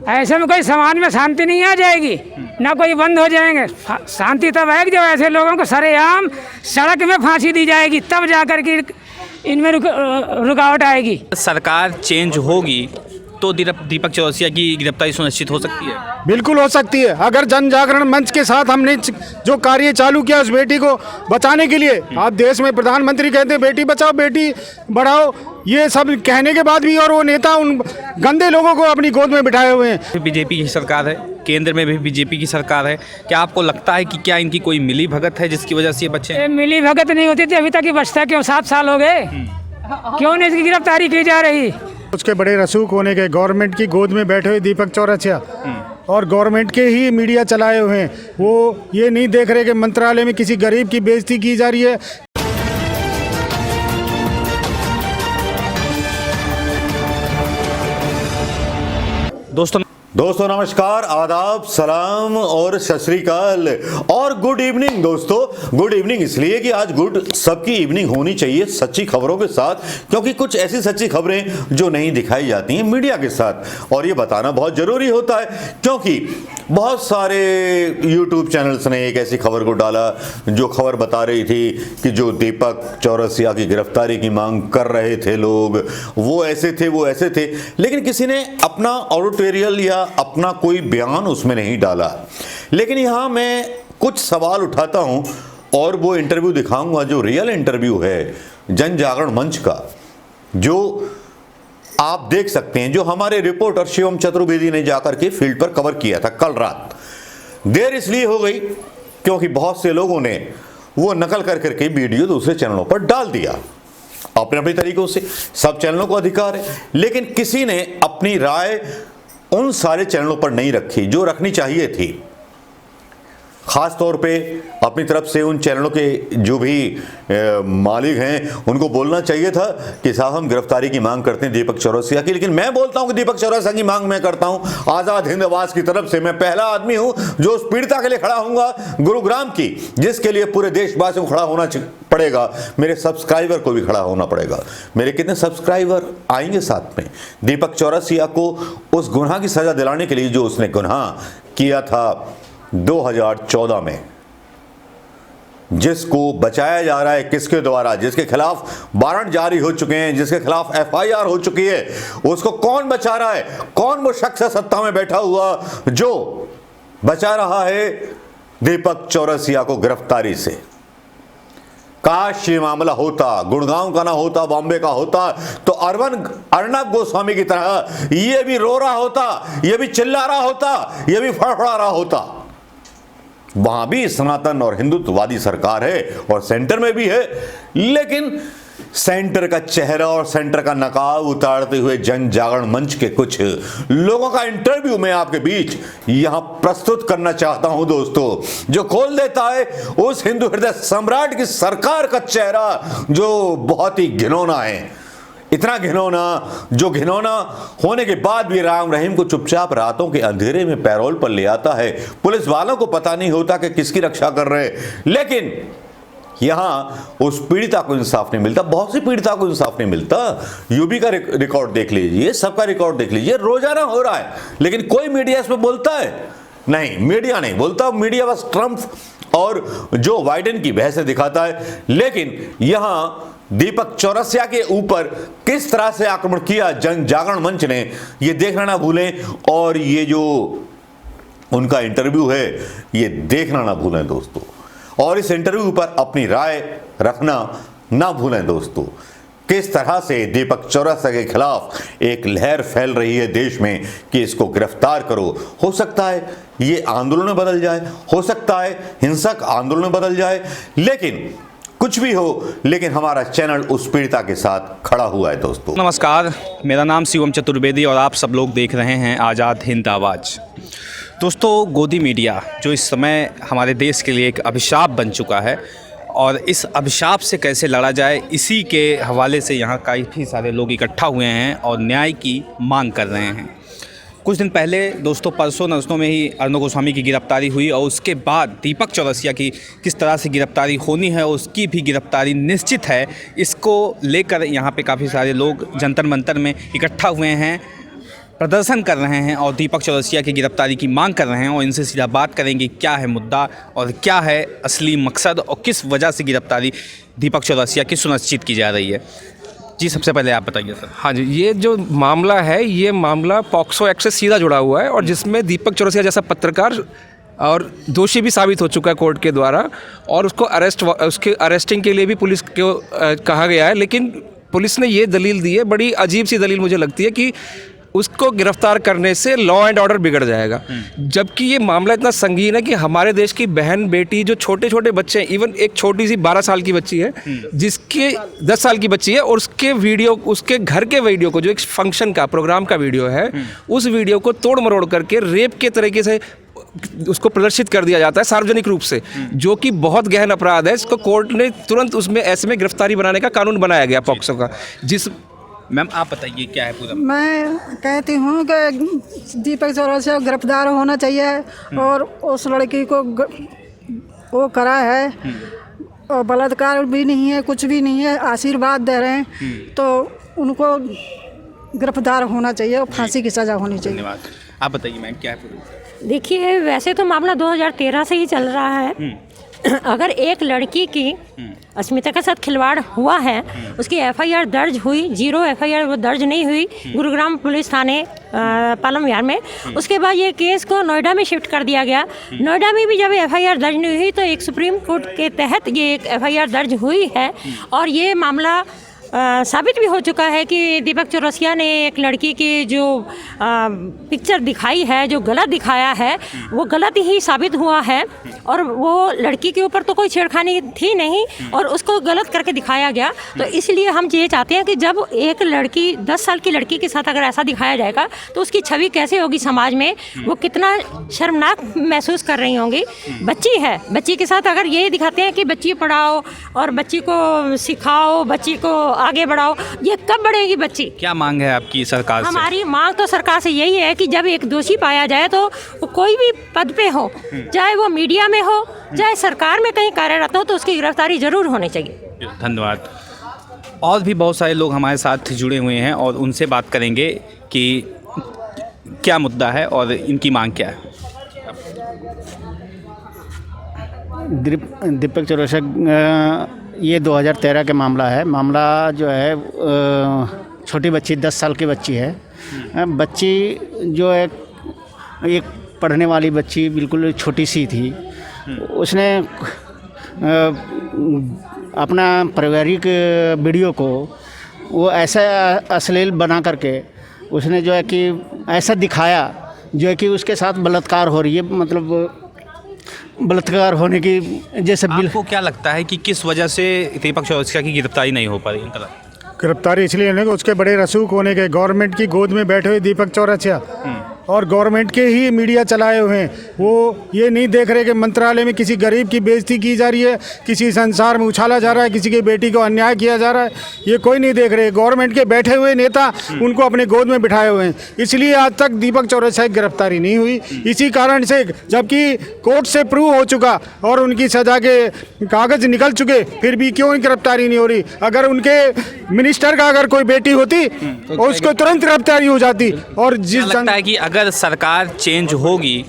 ऐसे में कोई समाज में शांति नहीं आ जाएगी, ना कोई बंद हो जाएंगे। शांति तब आएगी जब ऐसे लोगों को सरेआम सड़क में फांसी दी जाएगी, तब जाकर के इनमें रुकावट आएगी। सरकार चेंज होगी तो दीपक चौरसिया की गिरफ्तारी सुनिश्चित हो सकती है। बिल्कुल हो सकती है। अगर जन जागरण मंच के साथ हमने जो कार्य चालू किया उस बेटी को बचाने के लिए, आप देश में प्रधानमंत्री कहते हैं बेटी बचाओ बेटी बढ़ाओ, ये सब कहने के बाद भी और वो नेता उन गंदे लोगों को अपनी गोद में बिठाए हुए हैं। बीजेपी की सरकार है, केंद्र में भी बीजेपी की सरकार है, क्या आपको लगता है कि क्या इनकी कोई मिली भगत है जिसकी वजह से ये बच्चे? मिली भगत नहीं होती थी अभी तक, ये बचता क्यों? 7 साल हो गए, क्यों नहीं इसकी गिरफ्तारी की जा रही? उसके बड़े रसूख होने के गवर्नमेंट की गोद में बैठे हुए दीपक चौरसिया और गवर्नमेंट के ही मीडिया चलाए हुए हैं, वो ये नहीं देख रहे कि मंत्रालय में किसी गरीब की बेइज्जती की जा रही है। दोस्तों नमस्कार, आदाब, सलाम और सत श्री अकाल और गुड इवनिंग। दोस्तों गुड इवनिंग इसलिए कि आज गुड सबकी इवनिंग होनी चाहिए सच्ची खबरों के साथ, क्योंकि कुछ ऐसी सच्ची खबरें जो नहीं दिखाई जाती हैं मीडिया के साथ, और ये बताना बहुत ज़रूरी होता है, क्योंकि बहुत सारे यूट्यूब चैनल्स ने एक ऐसी खबर को डाला जो खबर बता रही थी कि जो दीपक चौरसिया की गिरफ्तारी की मांग कर रहे थे लोग, वो ऐसे थे वो ऐसे थे, लेकिन किसी ने अपना ऑडिटोरियल या अपना कोई बयान उसमें नहीं डाला। लेकिन यहां मैं कुछ सवाल उठाता हूं और वो इंटरव्यू दिखाऊंगा जो रियल इंटरव्यू है जन जागरण मंच का, जो आप देख सकते हैं, जो हमारे रिपोर्टर शिवम चतुर्वेदी ने जाकर के फील्ड पर कवर किया था कल रात। देर इसलिए हो गई क्योंकि बहुत से लोगों ने वो नकल कर करके वीडियो दूसरे चैनलों पर डाल दिया अपने अपने तरीकों से। सब चैनलों को अधिकार है, लेकिन किसी ने अपनी राय उन सारे चैनलों पर नहीं रखी जो रखनी चाहिए थी। खास तौर पे अपनी तरफ से उन चैनलों के जो भी मालिक हैं उनको बोलना चाहिए था कि साहब हम गिरफ्तारी की मांग करते हैं दीपक चौरसिया की, लेकिन मैं बोलता हूं कि दीपक चौरसिया की मांग मैं करता हूं आज़ाद हिंद आवाज की तरफ से। मैं पहला आदमी हूं जो उस पीड़िता के लिए खड़ा हूंगा गुरुग्राम की, जिसके लिए पूरे देशवासियों को खड़ा होना पड़ेगा, मेरे सब्सक्राइबर को भी खड़ा होना पड़ेगा। मेरे कितने सब्सक्राइबर आएंगे साथ में? दीपक चौरसिया को उस गुनाह की सजा दिलाने के लिए जो उसने गुनाह किया था 2014 में, जिसको बचाया जा रहा है किसके द्वारा, जिसके खिलाफ वारंट जारी हो चुके हैं, जिसके खिलाफ FIR हो चुकी है, उसको कौन बचा रहा है? कौन वो शख्स सत्ता में बैठा हुआ जो बचा रहा है दीपक चौरसिया को गिरफ्तारी से? काश ये मामला होता गुड़गांव का ना होता, बॉम्बे का होता, तो अर्नब गोस्वामी की तरह ये भी रो रहा होता, ये भी चिल्ला रहा होता, ये भी फड़फड़ा रहा होता। वहां भी सनातन और हिंदुत्ववादी सरकार है और सेंटर में भी है, लेकिन सेंटर का चेहरा और सेंटर का नकाब उतारते हुए जन जागरण मंच के कुछ लोगों का इंटरव्यू मैं आपके बीच यहां प्रस्तुत करना चाहता हूं दोस्तों, जो खोल देता है उस हिंदू हृदय सम्राट की सरकार का चेहरा जो बहुत ही घिनौना है। इतना घिनौना जो घिनौना होने के बाद भी राम रहीम को चुपचाप रातों के अंधेरे में पैरोल पर ले आता है। पुलिस वालों को पता नहीं होता कि किसकी रक्षा कर रहे हैं, लेकिन यहां उस पीड़िता को इंसाफ नहीं मिलता, बहुत सी पीड़िता को इंसाफ नहीं मिलता। यूपी का रिकॉर्ड देख लीजिए, सबका रिकॉर्ड देख लीजिए, रोजाना हो रहा है, लेकिन कोई मीडिया इस पर बोलता है? नहीं, मीडिया नहीं बोलता। मीडिया बस ट्रम्प और जो बाइडेन की बहस दिखाता है। लेकिन यहां दीपक चौरसिया के ऊपर किस तरह से आक्रमण किया जन जागरण मंच ने, ये देखना ना भूलें, और ये जो उनका इंटरव्यू है ये देखना ना भूलें दोस्तों, और इस इंटरव्यू पर अपनी राय रखना ना भूलें दोस्तों। किस तरह से दीपक चौरसिया के खिलाफ एक लहर फैल रही है देश में कि इसको गिरफ्तार करो। हो सकता है ये आंदोलन में बदल जाए, हो सकता है हिंसक आंदोलन में बदल जाए, लेकिन कुछ भी हो, लेकिन हमारा चैनल उस पीड़िता के साथ खड़ा हुआ है दोस्तों। नमस्कार, मेरा नाम शिवम चतुर्वेदी और आप सब लोग देख रहे हैं आज़ाद हिंद आवाज़। दोस्तों, गोदी मीडिया जो इस समय हमारे देश के लिए एक अभिशाप बन चुका है, और इस अभिशाप से कैसे लड़ा जाए इसी के हवाले से यहाँ काफ़ी सारे लोग इकट्ठा हुए हैं और न्याय की मांग कर रहे हैं। कुछ दिन पहले दोस्तों परसों नरसों में ही अर्नब गोस्वामी की गिरफ्तारी हुई, और उसके बाद दीपक चौरसिया की किस तरह से गिरफ्तारी होनी है, उसकी भी गिरफ्तारी निश्चित है। इसको लेकर यहाँ पे काफ़ी सारे लोग जंतर मंतर में इकट्ठा हुए हैं। प्रदर्शन कर रहे हैं और दीपक चौरसिया की गिरफ्तारी की मांग कर रहे हैं, और इनसे सीधा बात करेंगे क्या है मुद्दा और क्या है असली मकसद और किस वजह से गिरफ्तारी दीपक चौरसिया की सुनिश्चित की जा रही है। जी, सबसे पहले आप बताइए सर। हाँ जी, ये जो मामला है, ये मामला पॉक्सो एक्ट से सीधा जुड़ा हुआ है, और जिसमें दीपक चौरसिया जैसा पत्रकार और दोषी भी साबित हो चुका है कोर्ट के द्वारा, और उसके अरेस्टिंग के लिए भी पुलिस को कहा गया है। लेकिन पुलिस ने ये दलील दी है, बड़ी अजीब सी दलील मुझे लगती है, कि उसको गिरफ्तार करने से लॉ एंड ऑर्डर बिगड़ जाएगा। जबकि ये मामला इतना संगीन है कि हमारे देश की बहन बेटी, जो छोटे छोटे बच्चे हैं, इवन एक छोटी सी 12 साल की बच्ची है, जिसके 10 साल की बच्ची है, और उसके वीडियो, उसके घर के वीडियो को, जो एक फंक्शन का प्रोग्राम का वीडियो है, उस वीडियो को तोड़ मरोड़ करके रेप के तरीके से उसको प्रदर्शित कर दिया जाता है सार्वजनिक रूप से, जो कि बहुत गहन अपराध है। इसको कोर्ट ने तुरंत उसमें ऐसे में गिरफ्तारी बनाने का कानून बनाया गया पॉक्सो का। जिस मैम आप बताइए क्या है पूरा। मैं कहती हूँ कि दीपक चौरसिया को गिरफ्तार होना चाहिए, और उस लड़की को वो करा है, और बलात्कार भी नहीं है, कुछ भी नहीं है, आशीर्वाद दे रहे हैं, तो उनको गिरफ्तार होना चाहिए और फांसी की सज़ा होनी चाहिए। धन्यवाद। आप बताइए मैम क्या है पूरा। देखिए, वैसे तो मामला 2013 से ही चल रहा है। अगर एक लड़की की अस्मिता के साथ खिलवाड़ हुआ है, उसकी एफआईआर दर्ज हुई, 0 एफआईआर वो दर्ज नहीं हुई गुरुग्राम पुलिस थाने पालम विहार में। उसके बाद ये केस को नोएडा में शिफ्ट कर दिया गया। नोएडा में भी जब एफआईआर दर्ज नहीं हुई, तो एक सुप्रीम कोर्ट के तहत ये एक एफआईआर दर्ज हुई है, और ये मामला साबित भी हो चुका है कि दीपक चौरसिया ने एक लड़की की जो पिक्चर दिखाई है, जो गलत दिखाया है, वो गलत ही साबित हुआ है, और वो लड़की के ऊपर तो कोई छेड़खानी थी नहीं, और उसको गलत करके दिखाया गया। तो इसलिए हम ये चाहते हैं कि जब एक लड़की 10 साल की लड़की के साथ अगर ऐसा दिखाया जाएगा, तो उसकी छवि कैसे होगी समाज में, वो कितना शर्मनाक महसूस कर रही होंगी। बच्ची है, बच्ची के साथ अगर ये दिखाते हैं कि बच्ची पढ़ाओ और बच्ची को सिखाओ, बच्ची को आगे बढ़ाओ, ये कब बढ़ेगी बच्ची? क्या मांग है आपकी सरकार से? हमारी मांग तो सरकार से यही है कि जब एक दोषी पाया जाए, तो वो कोई भी पद पे हो, चाहे वो मीडिया में हो, चाहे सरकार में कहीं कार्यरत हो, तो उसकी गिरफ्तारी जरूर होनी चाहिए। धन्यवाद। और भी बहुत सारे लोग हमारे साथ जुड़े हुए हैं, और उनसे बात करेंगे कि क्या मुद्दा है और इनकी मांग क्या है। दीपक चौरसिया, ये 2013 का मामला है। मामला जो है, छोटी बच्ची 10 साल की बच्ची है। बच्ची जो है, एक पढ़ने वाली बच्ची, बिल्कुल छोटी सी थी। उसने अपना पारिवारिक वीडियो को वो ऐसा अश्लील बना करके उसने जो है कि ऐसा दिखाया, जो है कि उसके साथ बलात्कार हो रही है, मतलब बलात्कार होने की जैसे। आपको क्या लगता है कि किस वजह से दीपक चौरसिया की गिरफ्तारी नहीं हो पा रही? गिरफ्तारी इसलिए नहीं कि उसके बड़े रसूख होने के, गवर्नमेंट की गोद में बैठे हुए दीपक चौरसिया और गवर्नमेंट के ही मीडिया चलाए हुए हैं। वो ये नहीं देख रहे कि मंत्रालय में किसी गरीब की बेइज्जती की जा रही है, किसी संसार में उछाला जा रहा है, किसी की बेटी को अन्याय किया जा रहा है, ये कोई नहीं देख रहे। गवर्नमेंट के बैठे हुए नेता उनको अपने गोद में बिठाए हुए हैं, इसलिए आज तक दीपक चौरसिया की गिरफ्तारी नहीं हुई। इसी कारण से, जबकि कोर्ट से प्रूव हो चुका और उनकी सजा के कागज निकल चुके, फिर भी क्यों गिरफ्तारी नहीं हो रही? अगर उनके मिनिस्टर का अगर कोई बेटी होती, उसको तुरंत गिरफ्तारी हो जाती। और जिस लगता है कि अगर सरकार चेंज होगी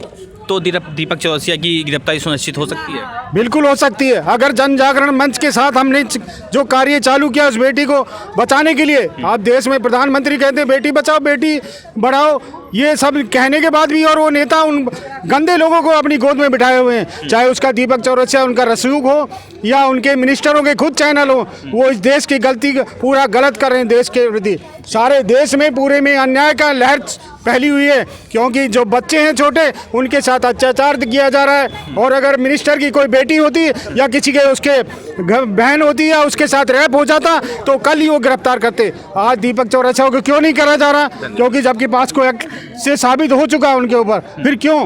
तो दीपक चौरसिया की गिरफ्तारी सुनिश्चित हो सकती है? बिल्कुल हो सकती है। अगर जन जागरण मंच के साथ हमने जो कार्य चालू किया उस बेटी को बचाने के लिए, आप देश में प्रधानमंत्री कहते हैं बेटी बचाओ बेटी बढ़ाओ, ये सब कहने के बाद भी और वो नेता उन गंदे लोगों को अपनी गोद में बिठाए हुए हैं, चाहे उसका दीपक चौरसिया उनका रसूख हो या उनके मिनिस्टरों के खुद चैनल हो, वो इस देश की गलती पूरा गलत कर रहे हैं। देश के प्रति सारे देश में पूरे में अन्याय का लहर फैली हुई है, क्योंकि जो बच्चे हैं छोटे उनके साथ अत्याचार किया जा रहा है। और अगर मिनिस्टर की कोई बेटी होती या किसी के उसके बहन होती या उसके साथ रैप हो जाता तो कल ही वो गिरफ्तार करते। आज दीपक चौरसिया को क्यों नहीं करा जा रहा? क्योंकि जबकि पास को एक्ट से साबित हो चुका है उनके ऊपर, फिर क्यों?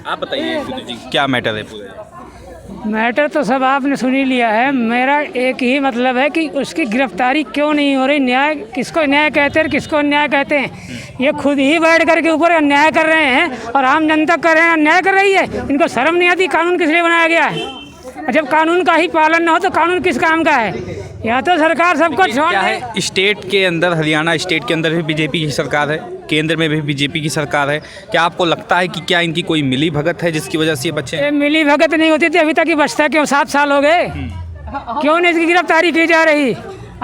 आप बताइए जी, क्या मैटर है पूरे? मैटर तो सब आपने सुन ही लिया है। मेरा एक ही मतलब है कि उसकी गिरफ्तारी क्यों नहीं हो रही। न्याय किसको न्याय कहते हैं, किसको अन्याय कहते हैं? ये खुद ही बैठ करके ऊपर अन्याय कर रहे हैं और आम जनता कर रहे हैं, अन्याय कर रही है। इनको शर्म नहीं आती? कानून किस लिए बनाया गया है? जब कानून का ही पालन ना हो तो कानून किस काम का है? या तो सरकार सबको छोड़ क्या है, स्टेट के अंदर, हरियाणा स्टेट के अंदर भी बीजेपी की सरकार है, केंद्र में भी बीजेपी की सरकार है, क्या आपको लगता है कि क्या इनकी कोई मिली भगत है जिसकी वजह से ये बच्चे ये मिली भगत नहीं होती थी अभी तक, ये बचता क्यों? 7 साल हो गए, क्यों नहीं इसकी गिरफ्तारी की जा रही?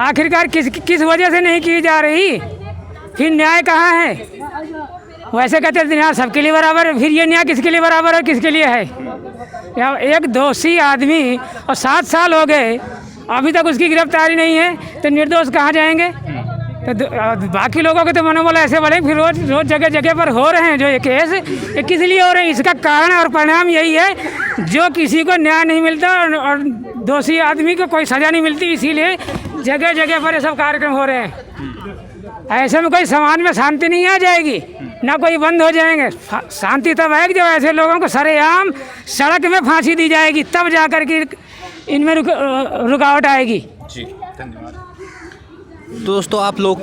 आखिरकार किस वजह से नहीं की जा रही? फिर न्याय कहाँ है? वैसे कहते थे न्याय सबके लिए बराबर है, फिर ये न्याय किसके लिए बराबर है, किसके लिए है? या एक दोषी आदमी और 7 साल हो गए अभी तक उसकी गिरफ्तारी नहीं है, तो निर्दोष कहाँ जाएंगे? तो बाकी लोगों के तो मनोबल ऐसे बढ़े, फिर रोज जगह जगह पर हो रहे हैं जो ये केस, ये किस लिए हो रहे हैं? इसका कारण और परिणाम यही है, जो किसी को न्याय नहीं मिलता और दोषी आदमी को कोई सज़ा नहीं मिलती, इसीलिए जगह जगह पर ये सब कार्यक्रम हो रहे हैं। ऐसे में कोई समाज में शांति नहीं आ जाएगी, ना कोई बंद हो जाएंगे। शांति तब आएगी जब ऐसे लोगों को सरेआम सड़क में फांसी दी जाएगी, तब जा कर के इनमें रुकावट आएगी। जी धन्यवाद। तो दोस्तों आप लोग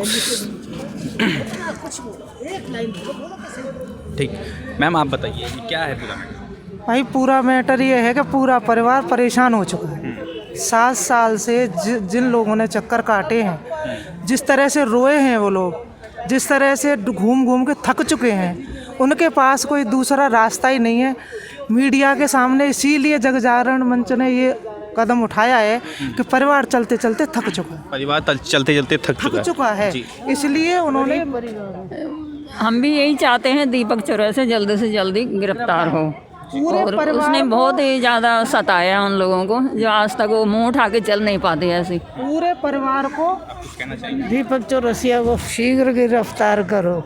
ठीक, मैम आप बताइए कि क्या है पूरा मैटर? भाई पूरा मैटर ये है कि पूरा परिवार परेशान हो चुका है। 7 साल से जिन लोगों ने चक्कर काटे हैं, जिस तरह से रोए हैं वो लोग, जिस तरह से घूम घूम के थक चुके हैं, उनके पास कोई दूसरा रास्ता ही नहीं है। मीडिया के सामने इसीलिए जगजागरण मंच ने ये कदम उठाया है कि परिवार चलते चलते थक चुका है, परिवार चलते चलते थक चुका है, इसलिए उन्होंने हम भी यही चाहते हैं दीपक चौरसिया से जल्दी गिरफ्तार हो। और उसने बहुत ही ज़्यादा सताया उन लोगों को जो आज तक वो मुंह उठा के चल नहीं पाते ऐसे। पूरे परिवार को दीपक चौरसिया को शीघ्र गिरफ्तार करो,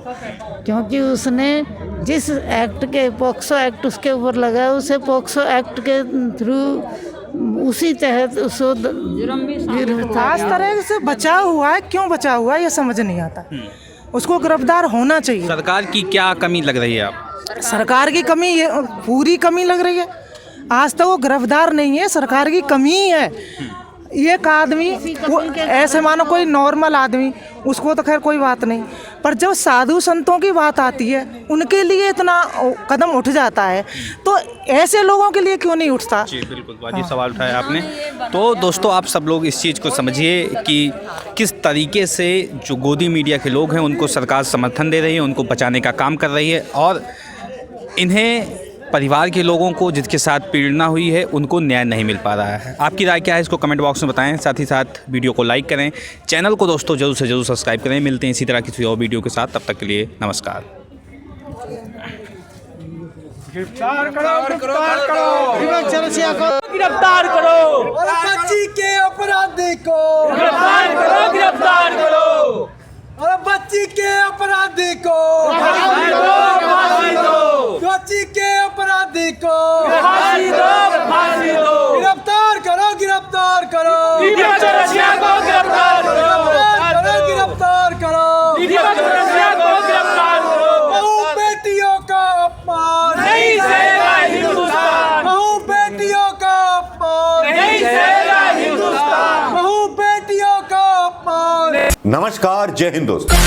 क्योंकि उसने जिस एक्ट के पॉक्सो एक्ट उसके ऊपर लगा है, उसे पॉक्सो एक्ट के थ्रू उसी तहत उसको खास तरह से बचा हुआ है। क्यों बचा हुआ है ये समझ नहीं आता, उसको गिरफ्तार होना चाहिए। सरकार की क्या कमी लग रही है आप? सरकार की कमी, ये पूरी कमी लग रही है। आज तक वो गिरफ्तार नहीं है, सरकार की कमी ही है। एक आदमी ऐसे मानो कोई नॉर्मल आदमी, उसको तो खैर कोई बात नहीं, पर जब साधु संतों की बात आती है उनके लिए इतना कदम उठ जाता है, तो ऐसे लोगों के लिए क्यों नहीं उठता? जी बिल्कुल, वाजिब सवाल उठाया आपने। तो दोस्तों आप सब लोग इस चीज़ को समझिए कि किस तरीके से जो गोदी मीडिया के लोग हैं उनको सरकार समर्थन दे रही है, उनको बचाने का काम कर रही है, और इन्हें परिवार के लोगों को जिसके साथ पीड़ना हुई है उनको न्याय नहीं मिल पा रहा है। आपकी राय क्या है इसको कमेंट बॉक्स में बताएं, साथ ही साथ वीडियो को लाइक करें, चैनल को दोस्तों जरूर से जरूर सब्सक्राइब करें। मिलते हैं इसी तरह किसी और वीडियो के साथ, तब तक के लिए नमस्कार। गिरफ्तार करो, गिरफ्तार करो, दीपक चौरसिया को गिरफ्तार करो, बच्ची के अपराधी को गिरफ्तार करो, गिरफ्तार करो, और बच्ची के अपराधी को फांसी दो, फांसी दो, बच्ची के अपराधी को फांसी दो, फांसी दो, गिरफ्तार करो, गिरफ्तार करो, दीपक चौरसिया को गिरफ्तार करो, गिरफ्तार करो, दीपक चौरसिया को गिरफ्तार करो। बहु बेटियों का अपमान नहीं सहेगा हिंदुस्तान, बहु बेटियों का अपमान नहीं सहेगा हिंदुस्तान, बहु बेटियों का अपमान। नमस्कार, जय हिंद दोस्तों।